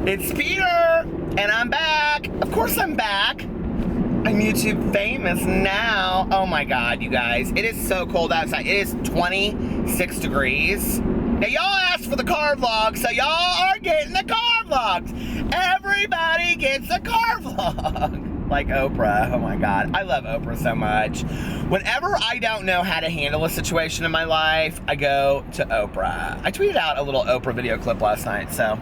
It's Peter, and I'm back. Of course I'm back. I'm YouTube famous now. Oh my God, you guys. It is so cold outside. It is 26 degrees. Now, y'all asked for the car vlog, so y'all are getting the car vlogs. Everybody gets a car vlog. Like Oprah. Oh my God. I love Oprah so much. Whenever I don't know how to handle a situation in my life, I go to Oprah. I tweeted out a little Oprah video clip last night, so.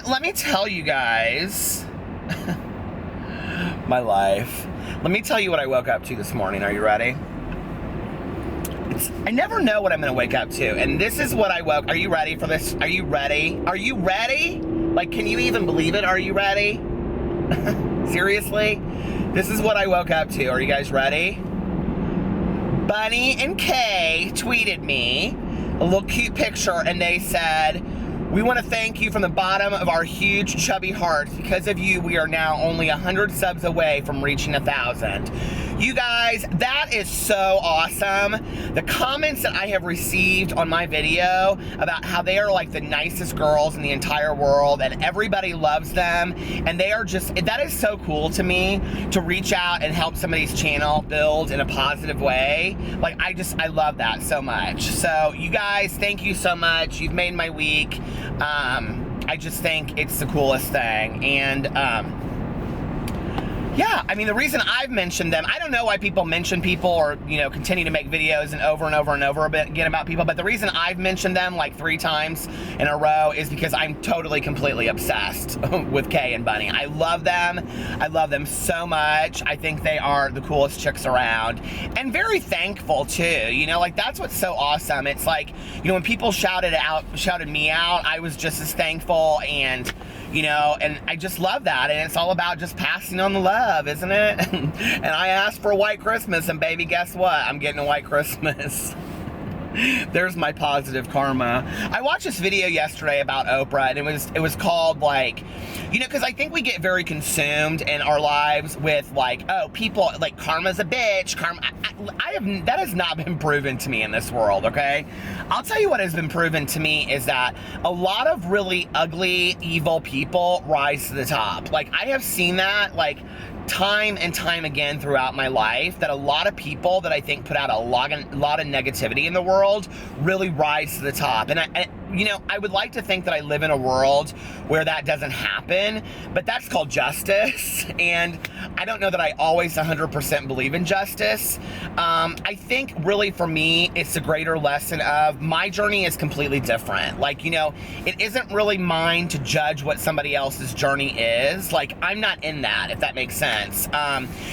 Let me tell you guys my life. Let me tell you what I woke up to this morning. Are you ready? I never know what I'm gonna wake up to, and this is what I woke. Are you ready for this? Are you ready? Are you ready? Like, can you even believe it? Are you ready? Seriously? This is what I woke up to. Are you guys ready? Bunny and Kay tweeted me a little cute picture, and they said, "We want to thank you from the bottom of our huge chubby hearts. Because of you, we are now only 100 subs away from reaching 1,000. You guys, that is so awesome. The comments that I have received on my video about how they are like the nicest girls in the entire world and everybody loves them, and they are just, that is so cool to me, to reach out and help somebody's channel build in a positive way. Like, I love that so much. So you guys, thank you so much. You've made my week. I just think it's the coolest thing. And yeah, I mean, the reason I've mentioned them, I don't know why people mention people or, you know, continue to make videos and over again about people, but the reason I've mentioned them like 3 times in a row is because I'm totally, completely obsessed with Kay and Bunny. I love them. I love them so much. I think they are the coolest chicks around, and very thankful too. You know, like, that's what's so awesome. It's like, you know, when people shouted me out, I was just as thankful, and you know, and I just love that, and it's all about just passing on the love, isn't it? And I asked for a white Christmas, and baby, guess what? I'm getting a white Christmas. There's my positive karma. I watched this video yesterday about Oprah, and it was called, like, you know, because I think we get very consumed in our lives with, like, oh, people, like, karma's a bitch. Karma, that has not been proven to me in this world, okay? I'll tell you what has been proven to me is that a lot of really ugly, evil people rise to the top. Like, I have seen that, like, time and time again throughout my life, that a lot of people that I think put out a lot of negativity in the world really rise to the top. And you know, I would like to think that I live in a world where that doesn't happen, but that's called justice. And I don't know that I always 100% believe in justice. I think really for me, it's a greater lesson of my journey is completely different. Like, you know, it isn't really mine to judge what somebody else's journey is. Like, I'm not in that, if that makes sense.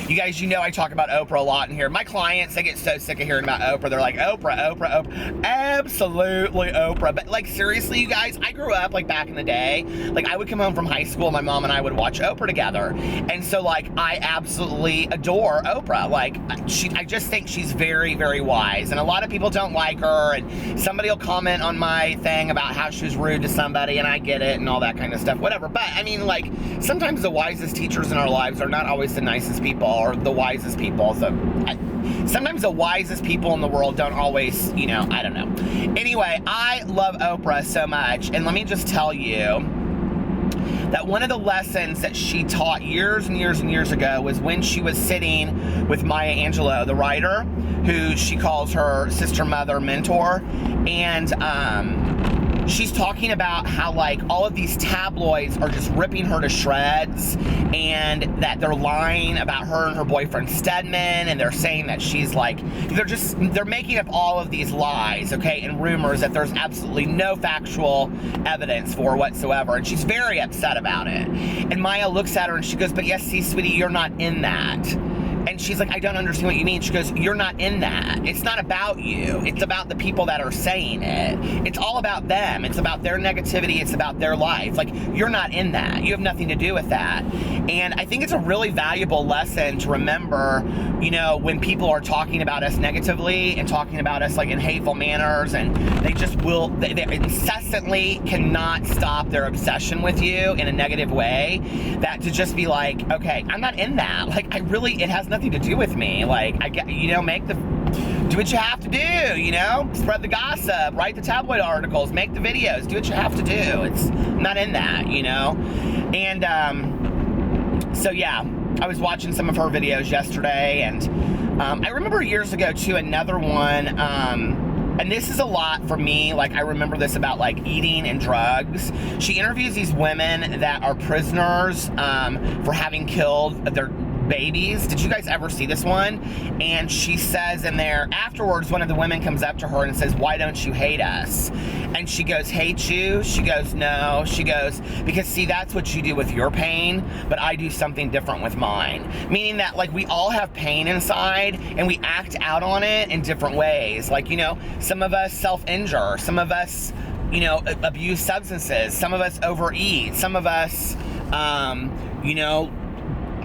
You guys, you know, I talk about Oprah a lot in here. My clients, they get so sick of hearing about Oprah. They're like, Oprah, Oprah, Oprah. Absolutely Oprah. But like, seriously, you guys, I grew up like back in the day. Like, I would come home from high school, my mom and I would watch Oprah together. And so, like, I absolutely adore Oprah. Like, I just think she's very, very wise. And a lot of people don't like her, and somebody will comment on my thing about how she was rude to somebody, and I get it and all that kind of stuff, whatever. But I mean, like, sometimes the wisest teachers in our lives are not always the nicest people or the wisest people. So sometimes the wisest people in the world don't always, you know, I don't know. Anyway, I love Oprah so much, and let me just tell you that one of the lessons that she taught years and years and years ago was when she was sitting with Maya Angelou, the writer, who she calls her sister, mother, mentor, and she's talking about how, like, all of these tabloids are just ripping her to shreds, and that they're lying about her and her boyfriend Stedman, and they're saying that she's like, they're making up all of these lies, okay, and rumors that there's absolutely no factual evidence for whatsoever, and she's very upset about it. And Maya looks at her and she goes, "But yes, see, sweetie, you're not in that." And she's like, "I don't understand what you mean." She goes, "You're not in that. It's not about you. It's about the people that are saying it. It's all about them. It's about their negativity. It's about their life. Like, you're not in that. You have nothing to do with that." And I think it's a really valuable lesson to remember, you know, when people are talking about us negatively and talking about us, like, in hateful manners, and they just will, they incessantly cannot stop their obsession with you in a negative way, that to just be like, okay, I'm not in that. Like, it has nothing to do with me. Like, I get, you know, do what you have to do, you know? Spread the gossip, write the tabloid articles, make the videos, do what you have to do. I'm not in that, you know? And so yeah, I was watching some of her videos yesterday, and I remember years ago too, another one, and this is a lot for me, like I remember this about like eating and drugs. She interviews these women that are prisoners for having killed their babies. Did you guys ever see this one? And she says in there, afterwards, one of the women comes up to her and says, why don't you hate us? And she goes, hate you? She goes, no. She goes, because see, that's what you do with your pain, but I do something different with mine. Meaning that like we all have pain inside and we act out on it in different ways. Like, you know, some of us self-injure, some of us, you know, abuse substances, some of us overeat, some of us, you know,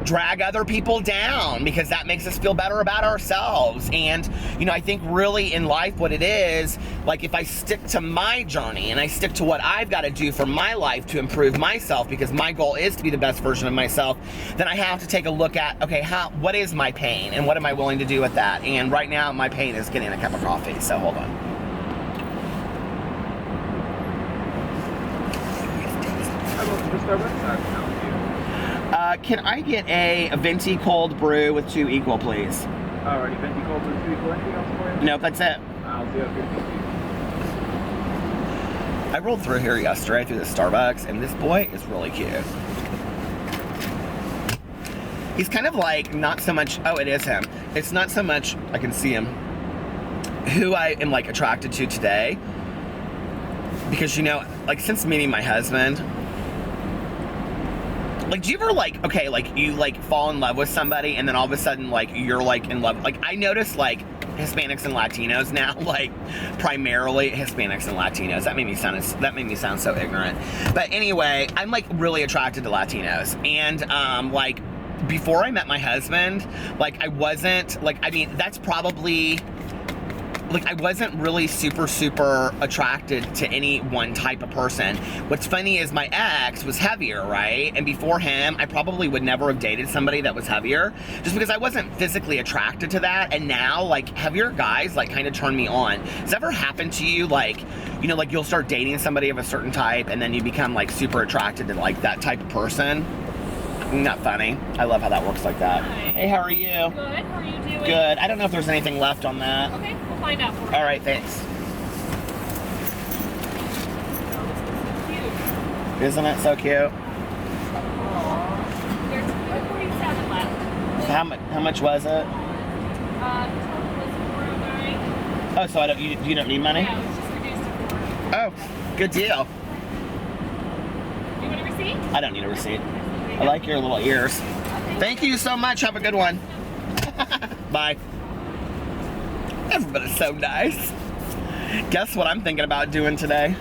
drag other people down because that makes us feel better about ourselves. And, you know, I think really in life what it is, like if I stick to my journey and I stick to what I've got to do for my life to improve myself, because my goal is to be the best version of myself, then I have to take a look at, okay, what is my pain and what am I willing to do with that? And right now my pain is getting a cup of coffee, so hold on. Can I get a venti cold brew with 2 equal, please? Alrighty, venti cold brew 2 equal. Anything else for you? Nope, that's it. I'll do it. I rolled through here yesterday through the Starbucks, and this boy is really cute. He's kind of like, not so much, oh, it is him. It's not so much, I can see him, who I am like attracted to today. Because, you know, like since meeting my husband, like, do you ever like, okay, like you like fall in love with somebody and then all of a sudden like you're like in love, like I notice like Hispanics and Latinos now, like primarily Hispanics and Latinos. That made me sound so ignorant. But anyway, I'm like really attracted to Latinos. And like before I met my husband, like I wasn't, like, I mean, that's probably, like I wasn't really super attracted to any one type of person. What's funny is my ex was heavier, right? And before him, I probably would never have dated somebody that was heavier just because I wasn't physically attracted to that. And now like heavier guys like kind of turn me on. Does that ever happen to you? Like, you know, like you'll start dating somebody of a certain type and then you become like super attracted to like that type of person? Isn't that funny? I love how that works like that. Hi. Hey, how are you? Good. How are you doing? Good. I don't know if there's anything left on that. Okay, we'll find out for you. All right, thanks. Cute. Isn't it so cute? There's 247 left. How much was it? Total was 409. Oh, so you don't need money? Yeah, it was just reduced to 4. Oh, good deal. You want a receipt? I don't need a receipt. I like your little ears. Okay. Thank you so much. Have a good one. Bye. Everybody's so nice. Guess what I'm thinking about doing today?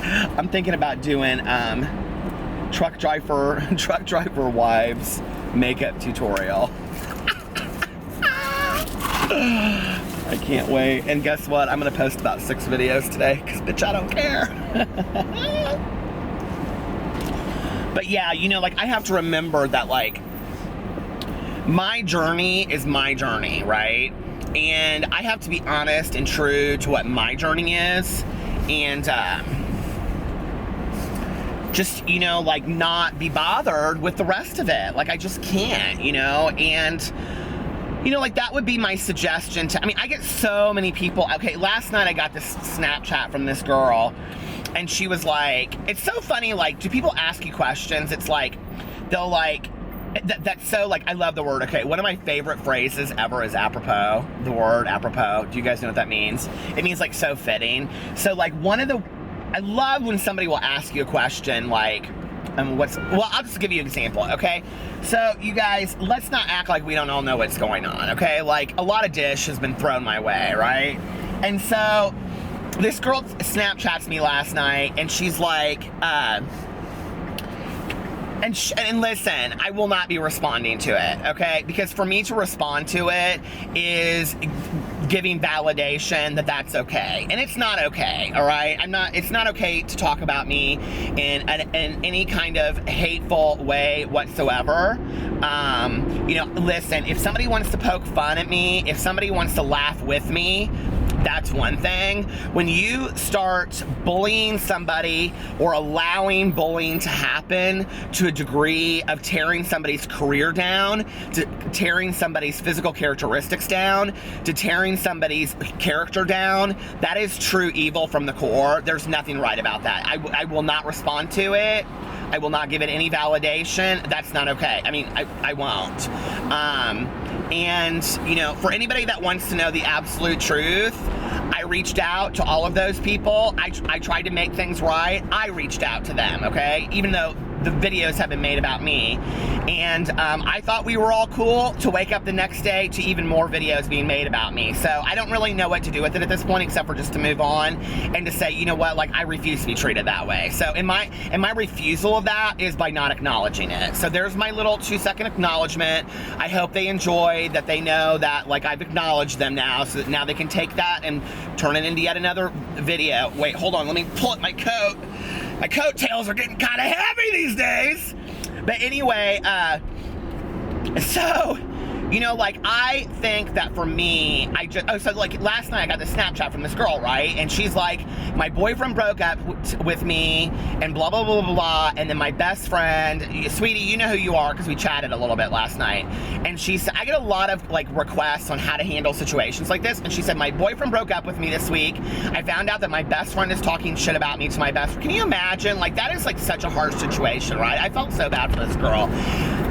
I'm thinking about doing truck driver wives makeup tutorial. I can't wait. And guess what? I'm gonna post about 6 videos today because bitch, I don't care. But yeah, you know, like I have to remember that like my journey is my journey, right? And I have to be honest and true to what my journey is, and just, you know, like not be bothered with the rest of it. Like I just can't, you know. And you know, like that would be my suggestion to, I mean, I get so many people. Okay, last night I got this Snapchat from this girl, and she was like, it's so funny, like, do people ask you questions? It's like, they'll like, that's so, like, I love the word, okay, one of my favorite phrases ever is apropos, the word apropos. Do you guys know what that means? It means, like, so fitting. So, like, I love when somebody will ask you a question, like, well, I'll just give you an example, okay? So, you guys, let's not act like we don't all know what's going on, okay? Like, a lot of dish has been thrown my way, right? And so, this girl Snapchats me last night, and she's like, and listen, I will not be responding to it, okay? Because for me to respond to it is giving validation that that's okay, and it's not okay. All right, it's not okay to talk about me in any kind of hateful way whatsoever. You know, listen, if somebody wants to poke fun at me, if somebody wants to laugh with me, that's one thing. When you start bullying somebody or allowing bullying to happen to a degree of tearing somebody's career down, to tearing somebody's physical characteristics down, to tearing somebody's character down, that is true evil from the core. There's nothing right about that. I will not respond to it. I will not give it any validation. That's not okay. I mean, I won't. And, you know, for anybody that wants to know the absolute truth, I reached out to all of those people. I tried to make things right. I reached out to them, okay? Even though the videos have been made about me. And I thought we were all cool to wake up the next day to even more videos being made about me. So I don't really know what to do with it at this point, except for just to move on and to say, you know what, like, I refuse to be treated that way. So and my refusal of that is by not acknowledging it. So there's my little 2-second acknowledgement. I hope they enjoy that, they know that, like, I've acknowledged them now, so that now they can take that and turn it into yet another video. Wait, hold on, let me pull up my coat. My coattails are getting kind of heavy these days. But anyway, so, you know, like, I think that for me, so like last night I got this Snapchat from this girl, right? And she's like, my boyfriend broke up with me and blah, blah, blah, blah, blah. And then my best friend, sweetie, you know who you are because we chatted a little bit last night. And she said, I get a lot of like requests on how to handle situations like this. And she said, my boyfriend broke up with me this week. I found out that my best friend is talking shit about me to my best friend. Can you imagine? Like, that is like such a harsh situation, right? I felt so bad for this girl.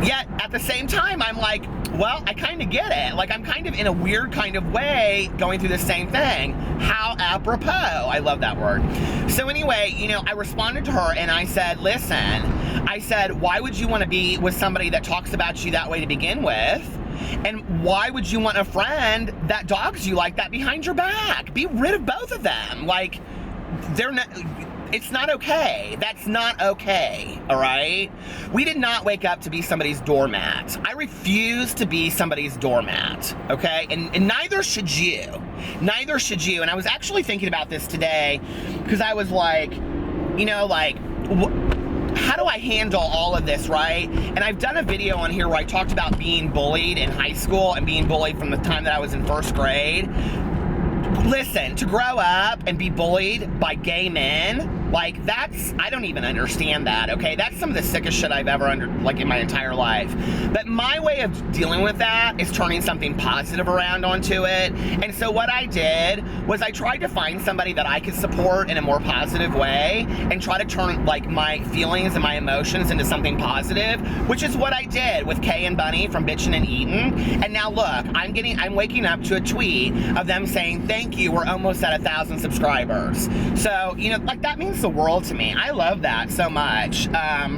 Yet at the same time, I'm like, well, I kind of get it. Like, I'm kind of in a weird kind of way going through the same thing. How apropos. I love that word. So anyway, you know, I responded to her and I said, listen, I said, why would you want to be with somebody that talks about you that way to begin with? And why would you want a friend that dogs you like that behind your back? Be rid of both of them. Like, they're not... It's not okay. That's not okay, all right? We did not wake up to be somebody's doormat. I refuse to be somebody's doormat, okay? And neither should you. Neither should you. And I was actually thinking about this today because I was like, you know, like, how do I handle all of this, right? And I've done a video on here where I talked about being bullied in high school and being bullied from the time that I was in first grade. Listen, to grow up and be bullied by gay men, like, that's, I don't even understand that, okay? That's some of the sickest shit I've ever like in my entire life. But my way of dealing with that is turning something positive around onto it. And so what I did was I tried to find somebody that I could support in a more positive way and try to turn, like, my feelings and my emotions into something positive, which is what I did with Kay and Bunny from Bitchin' and Eatin'. And now look, I'm waking up to a tweet of them saying, thank you, we're almost at 1,000 subscribers. So, you know, like, that means the world to me. I love that so much. I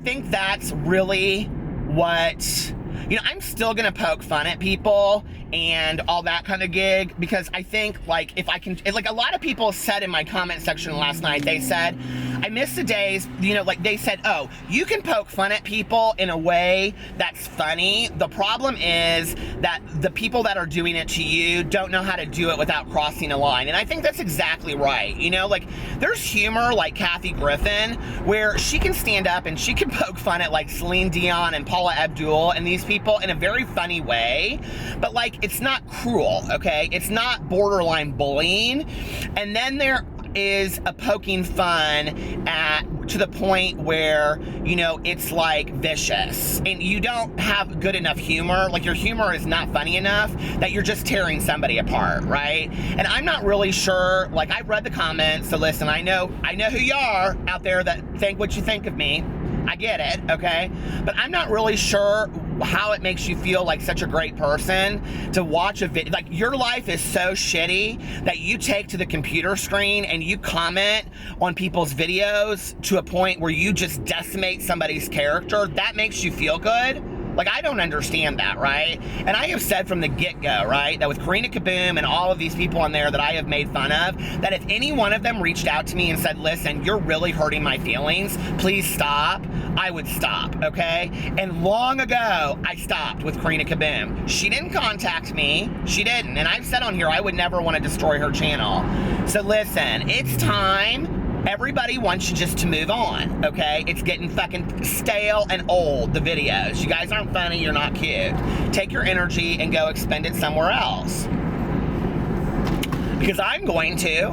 think that's really what, you know, I'm still gonna poke fun at people and all that kind of gig, because I think, like, if I can, like, a lot of people said in my comment section last night, they said, I miss the days, you know, like, they said, oh, you can poke fun at people in a way that's funny. The problem is that the people that are doing it to you don't know how to do it without crossing a line. And I think that's exactly right. You know, like, there's humor like Kathy Griffin where she can stand up and she can poke fun at, like, Celine Dion and Paula Abdul and these people in a very funny way, but, like, it's not cruel, okay? It's not borderline bullying. And then there is a poking fun to the point where, you know, it's like vicious and you don't have good enough humor. Like, your humor is not funny enough that you're just tearing somebody apart, right? And I'm not really sure, like, I've read the comments, so listen, I know who you are out there that think what you think of me. I get it, okay? But I'm not really sure how it makes you feel like such a great person to watch a video. Like, your life is so shitty that you take to the computer screen and you comment on people's videos to a point where you just decimate somebody's character. That makes you feel good? Like, I don't understand that, right? And I have said from the get-go, right, that with Karina Kaboom and all of these people on there that I have made fun of, that if any one of them reached out to me and said, listen, you're really hurting my feelings, please stop, I would stop, okay? And long ago, I stopped with Karina Kaboom. She didn't contact me. She didn't. And I've said on here, I would never want to destroy her channel. So listen, it's time. Everybody wants you just to move on, okay? It's getting fucking stale and old, the videos. You guys aren't funny, you're not cute. Take your energy and go expend it somewhere else. Because I'm going to.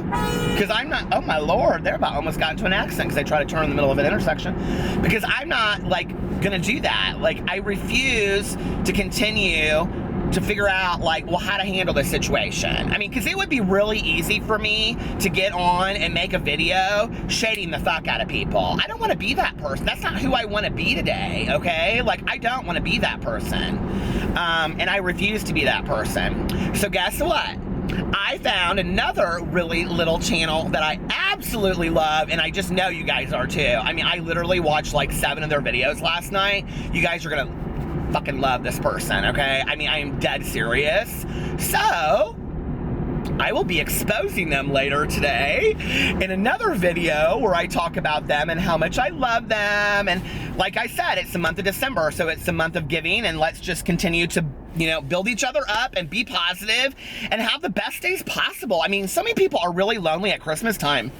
Because I'm not, oh my Lord, they're about almost got into an accident because they try to turn in the middle of an intersection. Because I'm not, like, gonna do that. Like, I refuse to continue to figure out, like, well, how to handle this situation. I mean, because it would be really easy for me to get on and make a video shading the fuck out of people. I don't want to be that person. That's not who I want to be today, okay? Like, I don't want to be that person. And I refuse to be that person. So guess what? I found another really little channel that I absolutely love, and I just know you guys are too. I mean, I literally watched like 7 of their videos last night. You guys are gonna fucking love this person, okay? I mean, I am dead serious. So, I will be exposing them later today in another video where I talk about them and how much I love them. And like I said, it's the month of December, so it's the month of giving, and let's just continue to, you know, build each other up and be positive and have the best days possible. I mean, so many people are really lonely at Christmas time.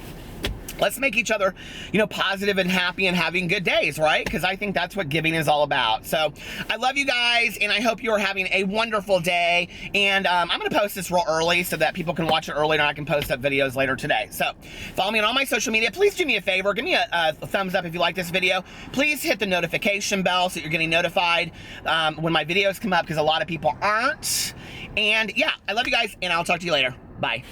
Let's make each other, you know, positive and happy and having good days, right? Because I think that's what giving is all about. So I love you guys, and I hope you are having a wonderful day. And I'm going to post this real early so that people can watch it early, and I can post up videos later today. So follow me on all my social media. Please do me a favor. Give me a thumbs up if you like this video. Please hit the notification bell so you're getting notified when my videos come up, because a lot of people aren't. And yeah, I love you guys, and I'll talk to you later. Bye.